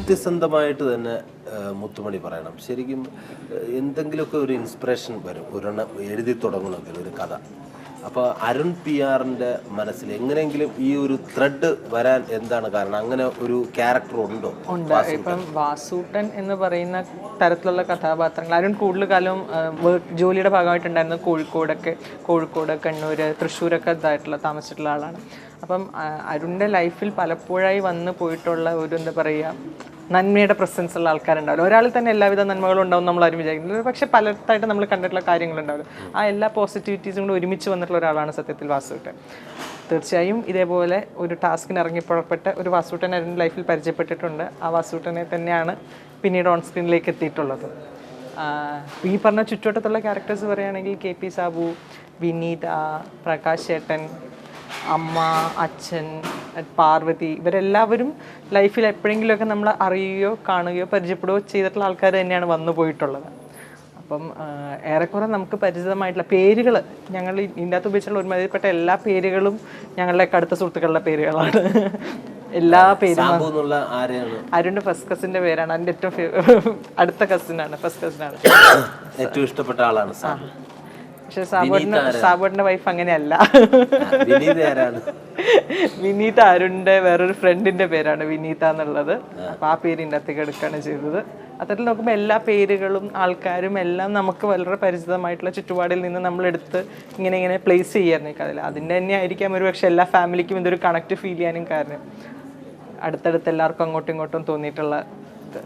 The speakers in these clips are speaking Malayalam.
സത്യസന്ധമായിട്ട് തന്നെ മുത്തുമണി പറയണം. ശരിക്കും എന്തെങ്കിലുമൊക്കെ ഒരു ഇൻസ്പിറേഷൻ വരും ഒരെണ്ണം എഴുതി തുടങ്ങണമെങ്കിൽ ഒരു കഥ. അപ്പോൾ അരുൺ പി ആറിൻ്റെ മനസ്സിൽ എങ്ങനെയെങ്കിലും ഈ ഒരു ത്രെഡ് വരാൻ എന്താണ് കാരണം? അങ്ങനെ ഒരു ക്യാരക്ടർ ഉണ്ടോ? ഇപ്പം വാസൂട്ടൻ എന്ന് പറയുന്ന തരത്തിലുള്ള കഥാപാത്രങ്ങൾ അരുൺ കൂടുതൽ കാലം ജോലിയുടെ ഭാഗമായിട്ടുണ്ടായിരുന്നത് കോഴിക്കോട്, കണ്ണൂർ, തൃശ്ശൂരൊക്കെ ഇതായിട്ടുള്ള താമസിച്ചിട്ടുള്ള ആളാണ്. അപ്പം അരുണിൻ്റെ ലൈഫിൽ പലപ്പോഴായി വന്നു പോയിട്ടുള്ള ഒരു എന്താ പറയുക നന്മയുടെ പ്രസൻസ് ഉള്ള ആൾക്കാരുണ്ടാവില്ല. ഒരാളിൽ തന്നെ എല്ലാവിധ നന്മകളും ഉണ്ടാവും നമ്മൾ ആരും വിചാരിക്കുന്നത്. പക്ഷേ പലതായിട്ട് നമ്മൾ കണ്ടിട്ടുള്ള കാര്യങ്ങളുണ്ടാവില്ല. ആ എല്ലാ പോസിറ്റിവിറ്റീസും കൂടെ ഒരുമിച്ച് വന്നിട്ടുള്ള ഒരാളാണ് സത്യത്തിൽ വാസുട്ടൻ. തീർച്ചയായും ഇതേപോലെ ഒരു ടാസ്കിന് ഇറങ്ങിപ്പുറപ്പെട്ട ഒരു വാസുട്ടൻ അരുൺ ലൈഫിൽ പരിചയപ്പെട്ടിട്ടുണ്ട്. ആ വാസുട്ടനെ തന്നെയാണ് പിന്നീട് ഓൺ സ്ക്രീനിലേക്ക് എത്തിയിട്ടുള്ളത്. ഈ പറഞ്ഞ ചുറ്റുവട്ടത്തുള്ള ക്യാരക്ടേഴ്സ് പറയുകയാണെങ്കിൽ KP സാബു, വിനീത, പ്രകാശ് ചേട്ടൻ, അമ്മ, അച്ഛൻ, പാർവതി, ഇവരെല്ലാവരും ലൈഫിൽ എപ്പോഴെങ്കിലുമൊക്കെ നമ്മൾ അറിയുകയോ കാണുകയോ പരിചയപ്പെടുകയോ ചെയ്തിട്ടുള്ള ആൾക്കാർ തന്നെയാണ് വന്നു പോയിട്ടുള്ളത്. അപ്പം ഏറെക്കുറെ നമുക്ക് പരിചിതമായിട്ടുള്ള പേരുകൾ ഞങ്ങൾ ഇതിൻ്റെ അകത്ത് ഉപയോഗിച്ചുള്ള ഒരുമാതിരിപ്പെട്ട എല്ലാ പേരുകളും ഞങ്ങളുടെ അടുത്ത സുഹൃത്തുക്കളുടെ പേരുകളാണ്. എല്ലാ പേരും അരുണിന്റെ ഫസ്റ്റ് കസിന്റെ പേരാണ്. അതിന്റെ ഏറ്റവും അടുത്ത കസിനാണ്, ഫസ്റ്റ് കസിനാണ്. ഏറ്റവും ഇഷ്ടപ്പെട്ട ആളാണ്. പക്ഷെ സാബുവിന്റെ വൈഫ് അങ്ങനെയല്ല. വിനീത അരുണിന്റെ വേറൊരു ഫ്രണ്ടിന്റെ പേരാണ് വിനീത എന്നുള്ളത്. അപ്പൊ ആ പേര് ഇതിൻ്റെ അകത്തേക്ക് എടുക്കുകയാണ് ചെയ്തത്. അത്തരത്തിൽ നോക്കുമ്പോൾ എല്ലാ പേരുകളും ആൾക്കാരും എല്ലാം നമുക്ക് വളരെ പരിചിതമായിട്ടുള്ള ചുറ്റുപാടിൽ നിന്ന് നമ്മളെടുത്ത് ഇങ്ങനെ പ്ലേസ് ചെയ്യായിരുന്നു ഈ കഥയിൽ. അതിൻ്റെ തന്നെ ആയിരിക്കാം ഒരു പക്ഷെ എല്ലാ ഫാമിലിക്കും ഇതൊരു കണക്ട് ഫീൽ ചെയ്യാനും കാരണം. അടുത്തടുത്ത് എല്ലാവർക്കും അങ്ങോട്ടും ഇങ്ങോട്ടും തോന്നിയിട്ടുള്ള ഇത്.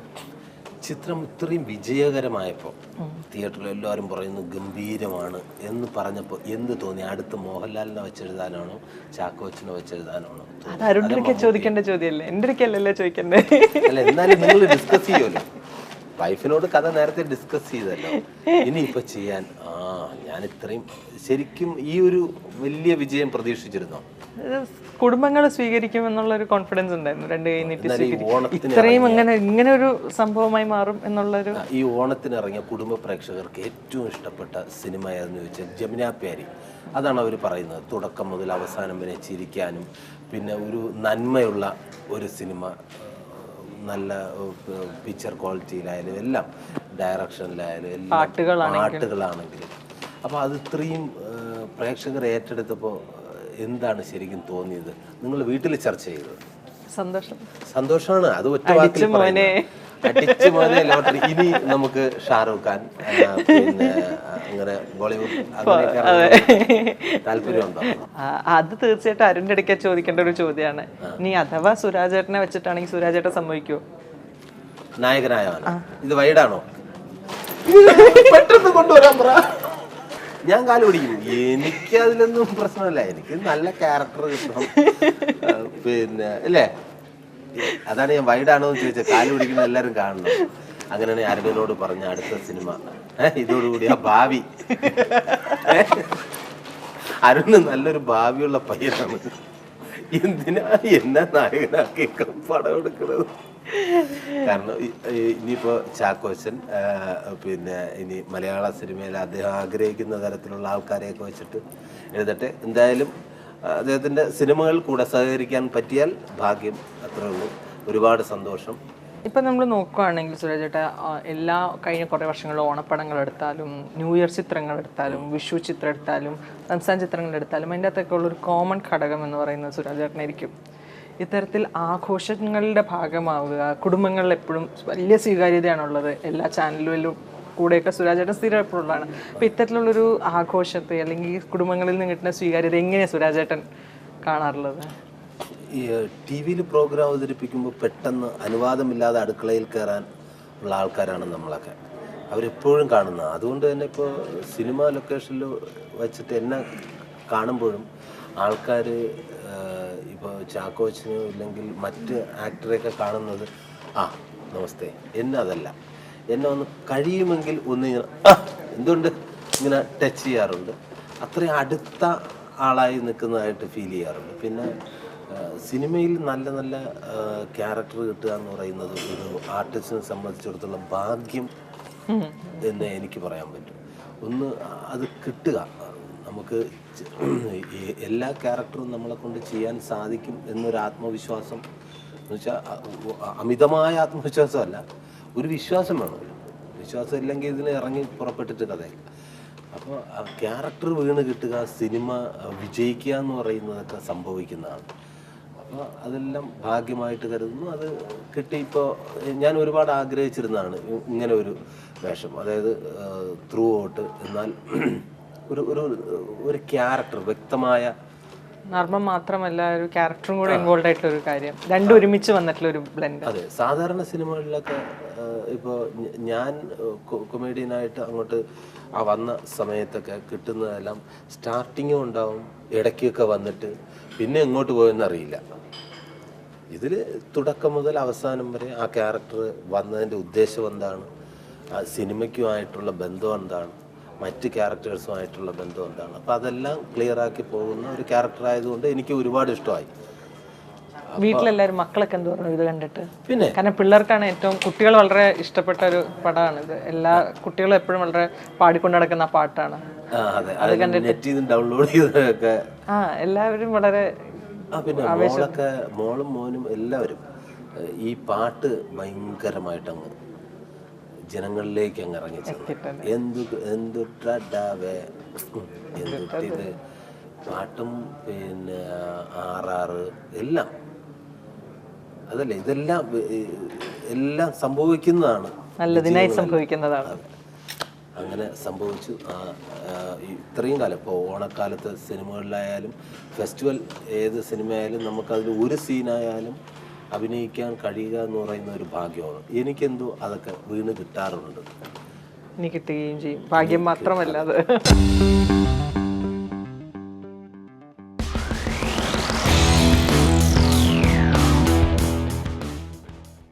ചിത്രം ഇത്രയും വിജയകരമായപ്പോൾ തിയേറ്ററിൽ എല്ലാവരും പറയുന്നു ഗംഭീരമാണ് എന്ന് പറഞ്ഞപ്പോൾ എന്ത് തോന്നി? അടുത്ത് മോഹൻലാലിനെ വെച്ചെഴുതാനാണോ ചാക്കോച്ചനെ വെച്ചെഴുതാനാണോ? അത് അരുണിനൊക്കെ ചോദിക്കേണ്ട ചോദ്യമല്ലേ, എൻ്റെ അടുക്കല്ലല്ലോ ചോദിക്കണ്ടേ? അല്ല, എന്നാലും നിങ്ങൾ ഡിസ്കസ് ചെയ്യുമല്ലോ. വൈഫിനോട് കഥ നേരത്തെ ഡിസ്കസ് ചെയ്തല്ലോ. ഇനിയിപ്പോൾ ചെയ്യാൻ ഞാൻ ഇത്രയും ശരിക്കും ഈ ഒരു വലിയ വിജയം പ്രതീക്ഷിച്ചിരുന്നോ? കുടുംബങ്ങൾ സ്വീകരിക്കുമെന്നുള്ള ഒരു കോൺഫിഡൻസ് ഉണ്ടായിരുന്നു. രണ്ട് കൈ നീട്ടി ഇത്രയും ഇങ്ങനെ ഒരു സംഭവമായി മാറും എന്നുള്ളൊരു. ഈ ഓണത്തിന് ഇറങ്ങിയ കുടുംബ പ്രേക്ഷകർക്ക് ഏറ്റവും ഇഷ്ടപ്പെട്ട സിനിമ ഏതെന്ന് ചോദിച്ചാൽ ജമുന പ്യാരി. അതാണ് അവർ പറയുന്നത്. തുടക്കം മുതൽ അവസാനം വരെ ചിരിക്കാനും പിന്നെ ഒരു നന്മയുള്ള ഒരു സിനിമ, നല്ല പിക്ചർ ക്വാളിറ്റിയിലായാലും എല്ലാം, ഡയറക്ഷനിലായാലും എല്ലാം, പാട്ടുകളാണെങ്കിലും. അപ്പോൾ അത് ഇത്രയും പ്രേക്ഷകർ ഏറ്റെടുത്തപ്പോൾ എന്താണ് ശരിക്കും തോന്നിയത്? നിങ്ങൾ വീട്ടിൽ ചർച്ച ചെയ്തത്? സന്തോഷമാണ്. അത് ഒറ്റ വാക്കിൽ അടിച്ചു മോനെ ലോട്ടറി. ഇനി നമുക്ക് ഷാരൂഖ് ഖാൻ പിന്നെ അങ്ങനെ ബോളിവുഡ് താല്പര്യമുണ്ടോ? അത് തീർച്ചയായിട്ടും അരുണിന്റെ ഇടയ്ക്ക് ചോദിക്കേണ്ട ഒരു ചോദ്യമാണ്. ഇനി അഥവാ സുരാജേട്ടനെ വെച്ചിട്ടാണെങ്കിൽ സുരാജേട്ടൻ സമ്മതിക്കുമോ നായകനായവനോ? ഇത് വൈഡാണോ? പെട്ടെന്ന് കൊണ്ടുവരാൻ പറ. ഞാൻ കാല് പിടിക്കും. എനിക്ക് അതിലൊന്നും പ്രശ്നമില്ല. എനിക്ക് നല്ല ക്യാരക്ടർ കിട്ടണം. പിന്നെ അല്ലേ, അതാണ് ഞാൻ വൈഡാണോ എന്ന് ചോദിച്ചത്. കാല് പിടിക്കുന്ന എല്ലാവരും കാണണം. അങ്ങനെയാണ് അരുണിനോട് പറഞ്ഞ അടുത്ത സിനിമ ഇതോടുകൂടി ആ ഭാവി. അരുണ് നല്ലൊരു ഭാവിയുള്ള പയ്യനാണ്. എന്തിനാ എന്നെ നായകനാക്കി പടം എടുക്കുന്നത്? കാരണം ഇനിയിപ്പോൾ ചാക്കോച്ചൻ പിന്നെ ഇനി മലയാള സിനിമയിൽ അദ്ദേഹം ആഗ്രഹിക്കുന്ന തരത്തിലുള്ള ആൾക്കാരെയൊക്കെ വെച്ചിട്ട് എഴുതട്ടെ. എന്തായാലും അദ്ദേഹത്തിൻ്റെ സിനിമകൾ കൂടെ സഹകരിക്കാൻ പറ്റിയാൽ ഭാഗ്യം. അത്രേ ഉള്ളൂ. ഒരുപാട് സന്തോഷം. ഇപ്പം നമ്മൾ നോക്കുകയാണെങ്കിൽ സുരാജേട്ടാ, എല്ലാ കഴിഞ്ഞ കുറേ വർഷങ്ങളിൽ ഓണപ്പടങ്ങൾ എടുത്താലും ന്യൂ ഇയർ ചിത്രങ്ങൾ എടുത്താലും വിഷു ചിത്രം എടുത്താലും റംസാൻ ചിത്രങ്ങൾ എടുത്താലും അതിൻ്റെ അകത്തൊക്കെ ഉള്ളൊരു കോമൺ ഘടകം എന്ന് പറയുന്നത് സുരാജേട്ടനായിരിക്കും. ഇത്തരത്തിൽ ആഘോഷങ്ങളുടെ ഭാഗമാവുക, കുടുംബങ്ങളിൽ എപ്പോഴും വലിയ സ്വീകാര്യതയാണുള്ളത്. എല്ലാ ചാനലുകളിലും കൂടെയൊക്കെ സുരാജേട്ടൻ സ്ഥിരം എപ്പോഴുള്ളതാണ്. അപ്പോൾ ഇത്തരത്തിലുള്ളൊരു ആഘോഷത്തെ അല്ലെങ്കിൽ കുടുംബങ്ങളിൽ നിന്ന് കിട്ടുന്ന സ്വീകാര്യത എങ്ങനെയാണ് സുരാജേട്ടൻ കാണാറുള്ളത്? ഈ ടി വിയിൽ പ്രോഗ്രാം അവതരിപ്പിക്കുമ്പോൾ പെട്ടെന്ന് അനുവാദമില്ലാതെ അടുക്കളയിൽ കയറാൻ ഉള്ള ആൾക്കാരാണ് നമ്മളൊക്കെ. അവരെപ്പോഴും കാണുന്നത്. അതുകൊണ്ട് തന്നെ ഇപ്പോൾ സിനിമ ലൊക്കേഷനിൽ വച്ചിട്ട് എന്നെ കാണുമ്പോഴും ആൾക്കാർ ഇപ്പോൾ ചാക്കോച്ചിനോ ഇല്ലെങ്കിൽ മറ്റ് ആക്ടറെയൊക്കെ കാണുന്നത് നമസ്തേ, എന്നെ അതല്ല, എന്നെ ഒന്ന് കഴിയുമെങ്കിൽ ഒന്ന് എന്തുകൊണ്ട് ഇങ്ങനെ ടച്ച് ചെയ്യാറുണ്ട്. അത്രയും അടുത്ത ആളായി നിൽക്കുന്നതായിട്ട് ഫീൽ ചെയ്യാറുണ്ട്. പിന്നെ സിനിമയിൽ നല്ല നല്ല ക്യാരക്ടർ കിട്ടുക എന്ന് പറയുന്നത് ഒരു ആർട്ടിസ്റ്റിനെ സംബന്ധിച്ചിടത്തോളം ഭാഗ്യം എന്ന് എനിക്ക് പറയാൻ പറ്റും. ഒന്ന് അത് കിട്ടുക, നമുക്ക് എല്ലാ ക്യാരക്ടറും നമ്മളെ കൊണ്ട് ചെയ്യാൻ സാധിക്കും എന്നൊരു ആത്മവിശ്വാസം എന്നുവെച്ചാൽ അമിതമായ ആത്മവിശ്വാസമല്ല, ഒരു വിശ്വാസം വേണം. വിശ്വാസം ഇല്ലെങ്കിൽ ഇതിന് ഇറങ്ങി പുറപ്പെട്ടിട്ട് കഥയില്ല. അപ്പോൾ ആ ക്യാരക്ടർ വീണ് കിട്ടുക, സിനിമ വിജയിക്കുക എന്ന് പറയുന്നതൊക്കെ സംഭവിക്കുന്നതാണ്. അപ്പോൾ അതെല്ലാം ഭാഗ്യമായിട്ട് കരുതുന്നു. അത് കിട്ടി. ഇപ്പോൾ ഞാൻ ഒരുപാട് ആഗ്രഹിച്ചിരുന്നതാണ് ഇങ്ങനെ ഒരു വേഷം, അതായത് ത്രൂ ഔട്ട് എന്നാൽ ഒരു ഒരു ഒരു ക്യാരക്ടർ വ്യക്തമായ നർമ്മം മാത്രമല്ല ഒരു ക്യാരക്ടറും കൂടെ ഇൻവോൾവ് ആയിട്ടുള്ള ഒരു കാര്യം, രണ്ടും ഒരുമിച്ച് വന്നിട്ടുള്ള ഒരു ബ്ലെൻഡ്. അതെ, സാധാരണ സിനിമകളിലൊക്കെ ഇപ്പോൾ ഞാൻ കൊമേഡിയനായിട്ട് അങ്ങോട്ട് വന്ന സമയത്തൊക്കെ കിട്ടുന്നതെല്ലാം സ്റ്റാർട്ടിങ്ങും ഉണ്ടാവും, ഇടയ്ക്കൊക്കെ വന്നിട്ട് പിന്നെ എങ്ങോട്ട് പോയെന്നറിയില്ല. ഇതിൽ തുടക്കം മുതൽ അവസാനം വരെ ആ ക്യാരക്ടർ വന്നതിൻ്റെ ഉദ്ദേശം എന്താണ്, ആ സിനിമയ്ക്കുമായിട്ടുള്ള ബന്ധം എന്താണ്, മറ്റ് ക്യാരക്ടേഴ്സുമായിട്ടുള്ള ബന്ധം എന്താണ്, അപ്പോൾ അതെല്ലാം ക്ലിയറാക്കി പോകുന്ന ഒരു ക്യാരക്ടർ ആയതുകൊണ്ട് എനിക്ക് ഒരുപാട് ഇഷ്ടമായി. വീട്ടിലെല്ലാവരും മക്കളൊക്കെ എന്ത് പറഞ്ഞു ഇത് കണ്ടിട്ട്? പിന്നെ കാരണം പിള്ളേർക്കാണ് ഏറ്റവും, കുട്ടികൾ വളരെ ഇഷ്ടപ്പെട്ട ഒരു പടമാണ് ഇത്. എല്ലാ കുട്ടികളും എപ്പോഴും വളരെ പാടിക്കൊണ്ട് നടക്കുന്ന പാട്ടാണ്. അതെ, നെറ്റിൽ നിന്ന് ഡൗൺലോഡ് ചെയ്തൊക്കെ എല്ലാവരും വളരെ പിന്നെ മോളൊക്കെ, മോളും മോനും എല്ലാവരും ഈ പാട്ട് ഭയങ്കരമായിട്ട് അങ്ങ് ജനങ്ങളിലേക്ക് അങ്ങ് ഇറങ്ങിച്ചത്. എന്തുട്ടാവേ എന്തുട്ടിത് പാട്ടും പിന്നെ ആറാറ് എല്ലാം അതല്ലേ, ഇതെല്ലാം എല്ലാം സംഭവിക്കുന്നതാണ്, നല്ലതിനായി സംഭവിക്കുന്നതാണ്. അങ്ങനെ സംഭവിച്ചു. ഇത്രയും കാലം ഇപ്പോൾ ഓണക്കാലത്ത് സിനിമകളിലായാലും ഫെസ്റ്റിവൽ ഏത് സിനിമയായാലും നമുക്കതിൽ ഒരു സീനായാലും അഭിനയിക്കാൻ കഴിയുക എന്ന് പറയുന്ന ഒരു ഭാഗ്യമാണ്. എനിക്കെന്തോ അതൊക്കെ വീണ് കിട്ടാറുണ്ട്. ഇനി കിട്ടുകയും ചെയ്യും, ഭാഗ്യം മാത്രമല്ല അത്.